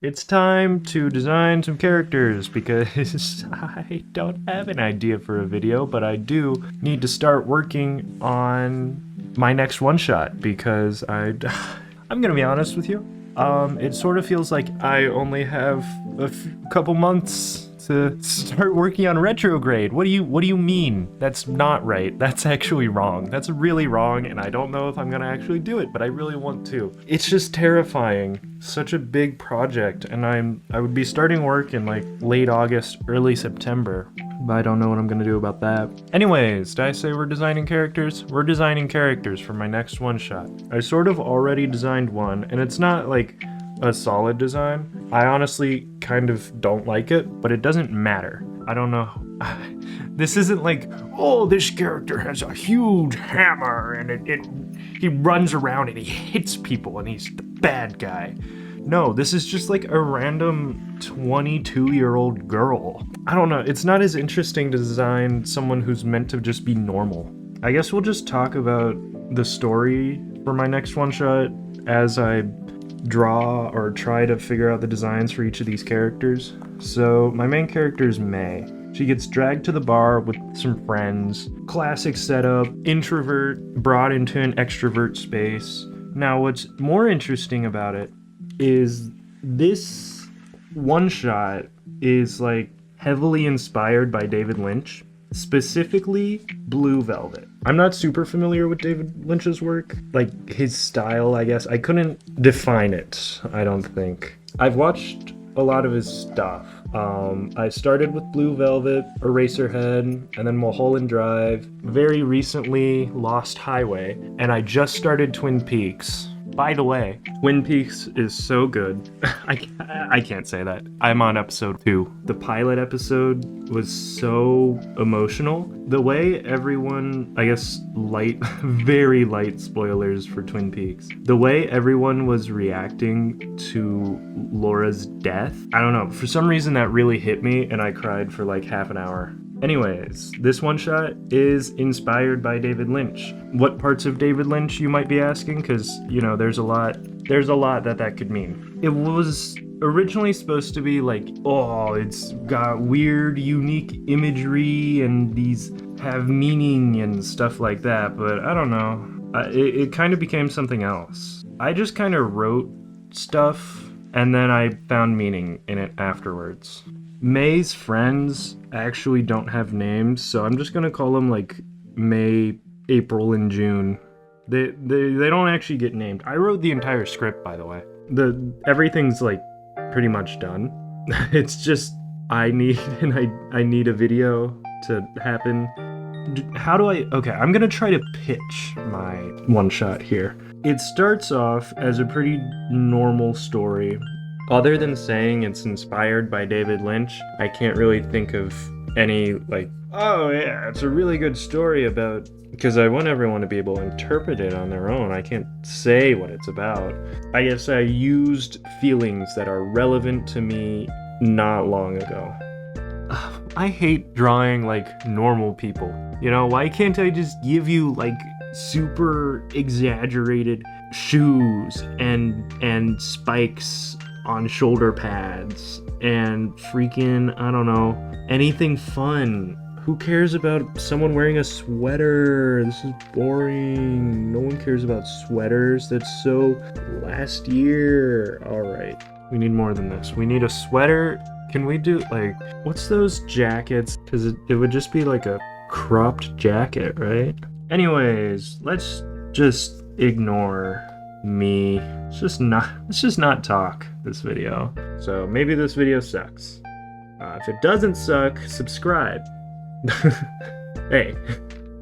It's time to design some characters because I don't have an idea for a video, but I do need to start working on my next one-shot because I'm gonna be honest with you. It sort of feels like I only have a couple months to start working on Retrograde. What do you mean? That's not right. That's actually wrong. That's really wrong, and I don't know if I'm gonna actually do it, but I really want to. It's just terrifying. Such a big project, and I would be starting work in like late August, early September. But I don't know what I'm gonna do about that. Anyways, did I say we're designing characters? We're designing characters for my next one-shot. I sort of already designed one, and it's not like a solid design. I honestly kind of don't like it, but it doesn't matter. I don't know. This isn't like, oh, this character has a huge hammer and he runs around and he hits people and he's the bad guy. No, this is just like a random 22-year-old girl. I don't know, it's not as interesting to design someone who's meant to just be normal. I guess we'll just talk about the story for my next one shot as I draw or try to figure out the designs for each of these characters. So my main character is May. She gets dragged to the bar with some friends. Classic setup, introvert brought into an extrovert space. Now what's more interesting about it is this one shot is like heavily inspired by David Lynch, specifically Blue Velvet. I'm not super familiar with David Lynch's work, like his style, I guess. I couldn't define it, I don't think. I've watched a lot of his stuff. I started with Blue Velvet, Eraserhead, and then Mulholland Drive. Very recently, Lost Highway, and I just started Twin Peaks. By the way, Twin Peaks is so good. I can't say that. I'm on episode 2. The pilot episode was so emotional. The way everyone, I guess very light spoilers for Twin Peaks. The way everyone was reacting to Laura's death, I don't know, for some reason that really hit me and I cried for like half an hour. Anyways, this one shot is inspired by David Lynch. What parts of David Lynch, you might be asking? Because, you know, there's a lot that could mean. It was originally supposed to be like, oh, it's got weird, unique imagery and these have meaning and stuff like that, but I don't know. It kind of became something else. I just kind of wrote stuff and then I found meaning in it afterwards. May's friends actually don't have names, so I'm just gonna call them like May, April, and June. They don't actually get named. I wrote the entire script, by the way. Everything's like pretty much done. It's just I need a video to happen. Okay, I'm gonna try to pitch my one shot here. It starts off as a pretty normal story. Other than saying it's inspired by David Lynch, I can't really think of any, like, oh yeah, it's a really good story about, because I want everyone to be able to interpret it on their own. I can't say what it's about. I guess I used feelings that are relevant to me not long ago. I hate drawing like normal people. You know, why can't I just give you like super exaggerated shoes and spikes on shoulder pads and freaking, I don't know, anything fun? Who cares about someone wearing a sweater? This is boring. No one cares about sweaters. That's so last year. All right, we need more than this. We need a sweater. Can we do like, what's those jackets? Because it would just be like a cropped jacket, right? Anyways, let's just ignore me. Let's just not talk this video. So maybe this video sucks. If it doesn't suck, subscribe. Hey,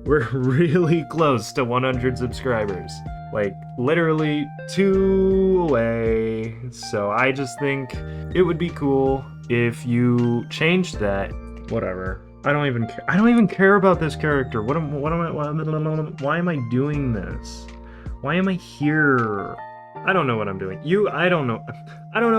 we're really close to 100 subscribers. Like literally 2 away. So I just think it would be cool if you changed that. Whatever. I don't even care about this character. Why am I doing this? Why am I here? I don't know what I'm doing. I don't know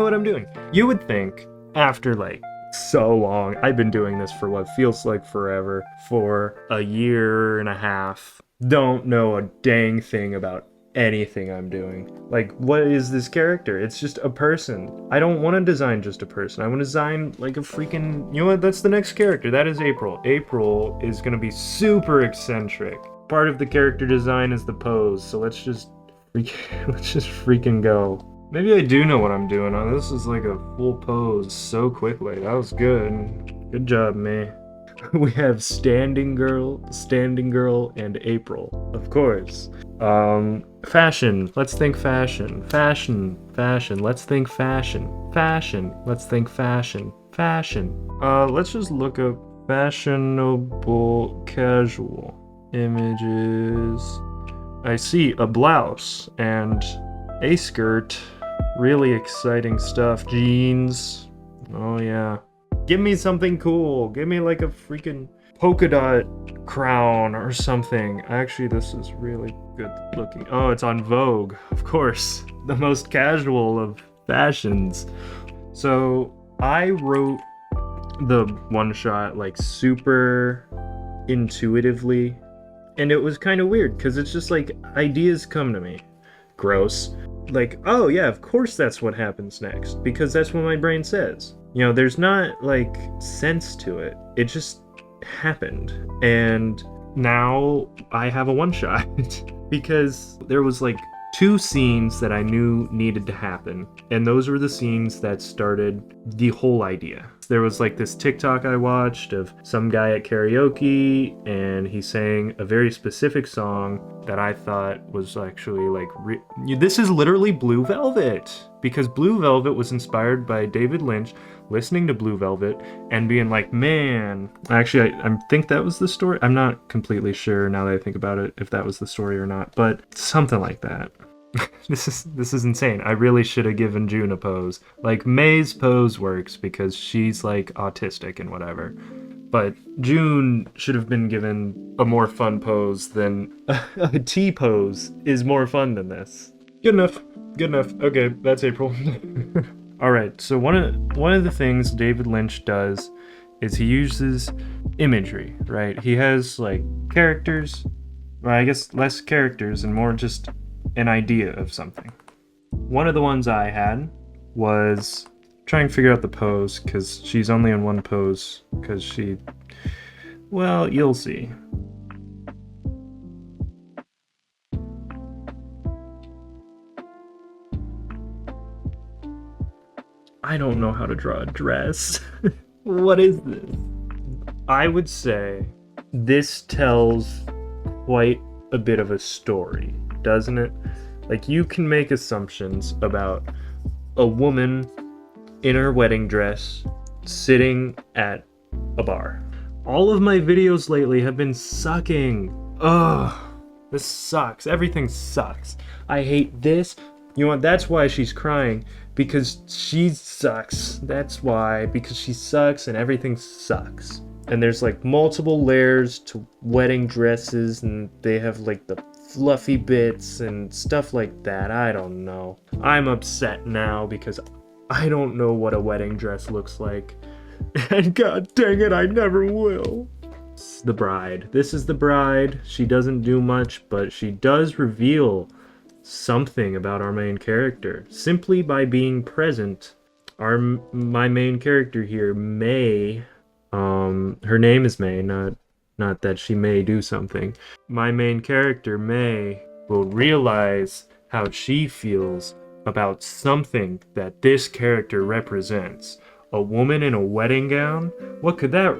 what I'm doing. You would think after like so long, I've been doing this for what feels like forever, for a year and a half, don't know a dang thing about anything I'm doing. Like, what is this character? It's just a person. I don't want to design just a person. I want to design like a freaking, you know what, that's the next character. That is April. April is gonna be super eccentric. Part of the character design is the pose, so let's just freaking go. Maybe I do know what I'm doing. Oh, this is like a full pose so quickly. That was good. Good job, me. We have Standing Girl, and April, of course. Fashion. Let's think fashion. Fashion. Let's think fashion. Fashion. Let's think fashion. Fashion. Let's just look up fashionable casual images. I see a blouse and a skirt. Really exciting stuff. Jeans. Oh yeah. Give me something cool. Give me like a freaking polka dot crown or something. Actually, this is really good looking. Oh, it's on Vogue, of course. The most casual of fashions. So I wrote the one shot like super intuitively. And it was kind of weird because it's just like ideas come to me. Gross. Like, oh yeah, of course that's what happens next, because that's what my brain says. You know, there's not like sense to it. It just happened. And now I have a one shot because there was like 2 scenes that I knew needed to happen. And those were the scenes that started the whole idea. There was like this TikTok I watched of some guy at karaoke, and he sang a very specific song that I thought was actually like, this is literally Blue Velvet, because Blue Velvet was inspired by David Lynch listening to Blue Velvet and being like, man, actually I think that was the story. I'm not completely sure now that I think about it if that was the story or not, but something like that. This is insane. I really should have given June a pose. Like, May's pose works because she's like autistic and whatever. But June should have been given a more fun pose than a T pose is more fun than this. Good enough. Okay, that's April. Alright, so one of the things David Lynch does is he uses imagery, right? He has like characters, well, I guess less characters and more just an idea of something. One of the ones I had was trying to figure out the pose, because she's only in one pose, because she, well, you'll see. I don't know how to draw a dress. What is this? I would say this tells quite a bit of a story, doesn't it? Like, you can make assumptions about a woman in her wedding dress sitting at a bar. All of my videos lately have been sucking. Ugh, this sucks. Everything sucks. I hate this. You know what? That's why she's crying, because she sucks. That's why, because she sucks and everything sucks. And there's like multiple layers to wedding dresses, and they have like the fluffy bits and stuff like that. I don't know. I'm upset now because I don't know what a wedding dress looks like. And god dang it, I never will. It's the bride. This is the bride. She doesn't do much, but she does reveal something about our main character simply by being present. My main character here, May, her name is May, not that she may do something. My main character, May, will realize how she feels about something that this character represents. A woman in a wedding gown? What could that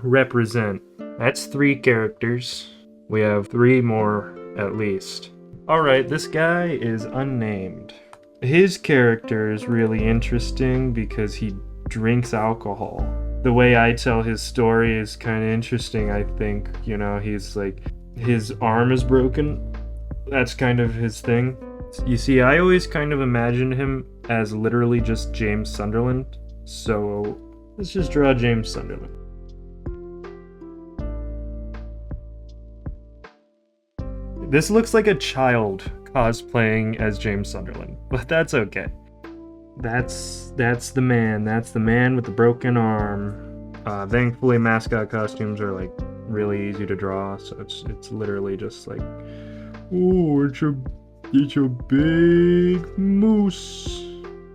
represent? That's 3 characters. We have 3 more at least. Alright, this guy is unnamed. His character is really interesting because he drinks alcohol. The way I tell his story is kind of interesting, I think. You know, he's like, his arm is broken. That's kind of his thing. You see, I always kind of imagined him as literally just James Sunderland. So let's just draw James Sunderland. This looks like a child cosplaying as James Sunderland, but that's okay. That's the man. That's the man with the broken arm. Thankfully, mascot costumes are like really easy to draw, so it's literally just like Oh, it's a big moose,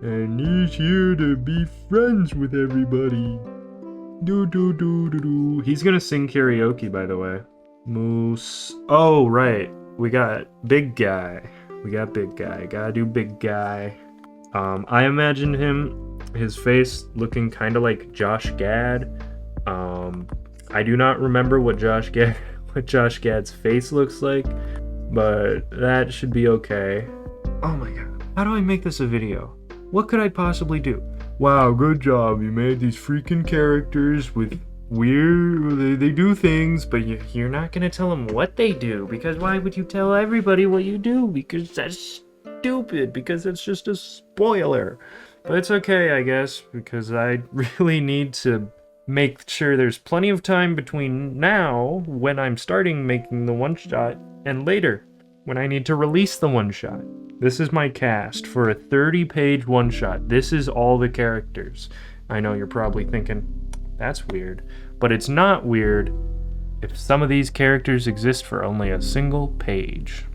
and he's here to be friends with everybody. Do do do do do. He's gonna sing karaoke, by the way. Moose. Oh, right. We got big guy. Gotta do big guy. I imagined his face looking kind of like Josh Gad. I do not remember what Josh Gad's face looks like, but that should be okay. Oh my god. How do I make this a video? What could I possibly do? Wow, good job. You made these freaking characters with weird... They do things, but you're not gonna tell them what they do, because why would you tell everybody what you do? Because that's stupid, because it's just a spoiler. But it's okay, I guess, because I really need to make sure there's plenty of time between now, when I'm starting making the one-shot, and later, when I need to release the one-shot. This is my cast for a 30-page one-shot. This is all the characters. I know you're probably thinking, that's weird. But it's not weird if some of these characters exist for only a single page.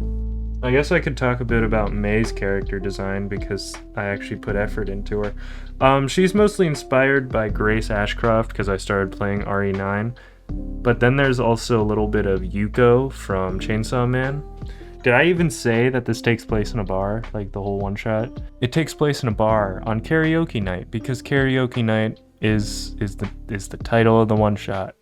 I guess I could talk a bit about May's character design because I actually put effort into her. She's mostly inspired by Grace Ashcroft because I started playing RE9. But then there's also a little bit of Yuko from Chainsaw Man. Did I even say that this takes place in a bar, like the whole one shot? It takes place in a bar on karaoke night because karaoke night is the title of the one shot.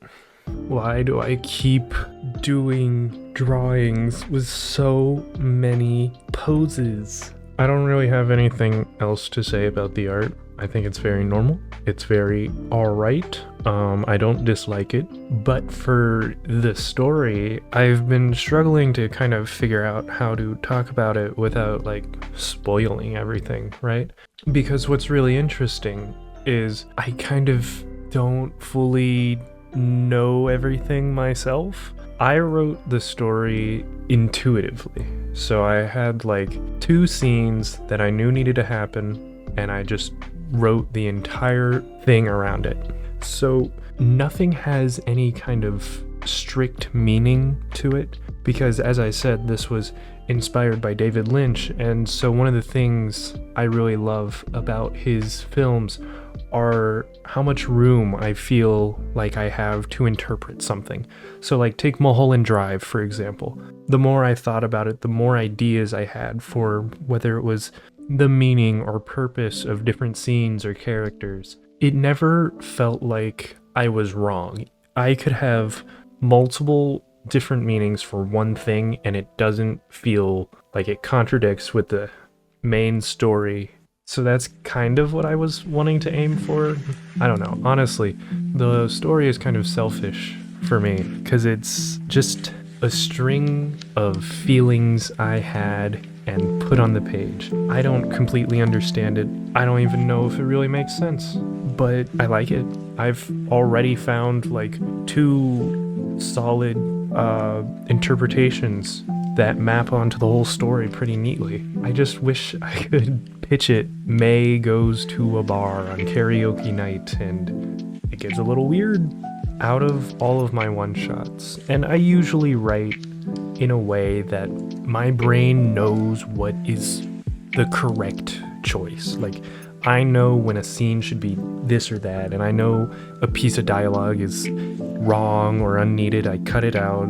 Why do I keep doing drawings with so many poses? I don't really have anything else to say about the art. I think it's very normal. It's very alright. I don't dislike it. But for the story, I've been struggling to kind of figure out how to talk about it without like spoiling everything, right? Because what's really interesting is I kind of don't fully know everything myself. I wrote the story intuitively. So I had like 2 scenes that I knew needed to happen, and I just wrote the entire thing around it. So nothing has any kind of strict meaning to it, because as I said, this was inspired by David Lynch, and so one of the things I really love about his films are how much room I feel like I have to interpret something. So like take Mulholland Drive, for example. The more I thought about it, the more ideas I had for whether it was the meaning or purpose of different scenes or characters. It never felt like I was wrong. I could have multiple different meanings for one thing and it doesn't feel like it contradicts with the main story. So that's kind of what I was wanting to aim for. I don't know. Honestly, the story is kind of selfish for me because it's just a string of feelings I had and put on the page. I don't completely understand it. I don't even know if it really makes sense, but I like it. I've already found like 2 solid interpretations that map onto the whole story pretty neatly. I just wish I could pitch it. May goes to a bar on karaoke night and it gets a little weird. Out of all of my one-shots, and I usually write in a way that my brain knows what is the correct choice. Like, I know when a scene should be this or that, and I know a piece of dialogue is wrong or unneeded, I cut it out.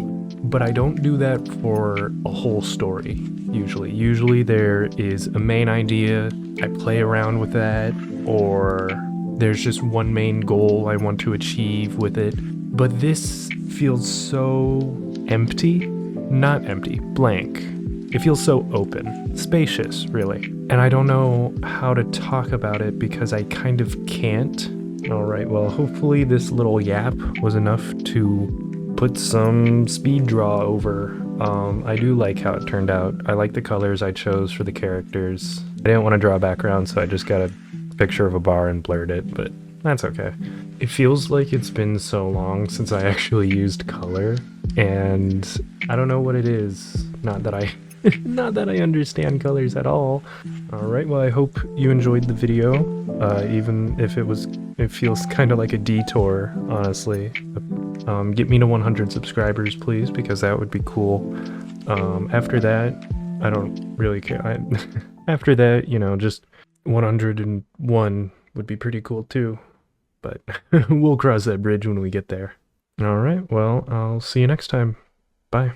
But I don't do that for a whole story, usually. Usually there is a main idea, I play around with that, or there's just one main goal I want to achieve with it. But this feels so empty. Not empty, blank. It feels so open, spacious, really. And I don't know how to talk about it because I kind of can't. Alright, well, hopefully this little yap was enough to put some speed draw over. I do like how it turned out. I like the colors I chose for the characters. I didn't want to draw a background, so I just got a picture of a bar and blurred it, but that's okay. It feels like it's been so long since I actually used color, and I don't know what it is. Not that I understand colors at all. Alright, well, I hope you enjoyed the video, even if it feels kind of like a detour, honestly. Get me to 100 subscribers, please, because that would be cool. After that, I don't really care. After that, you know, just 101 would be pretty cool too. But we'll cross that bridge when we get there. Alright, well, I'll see you next time. Bye.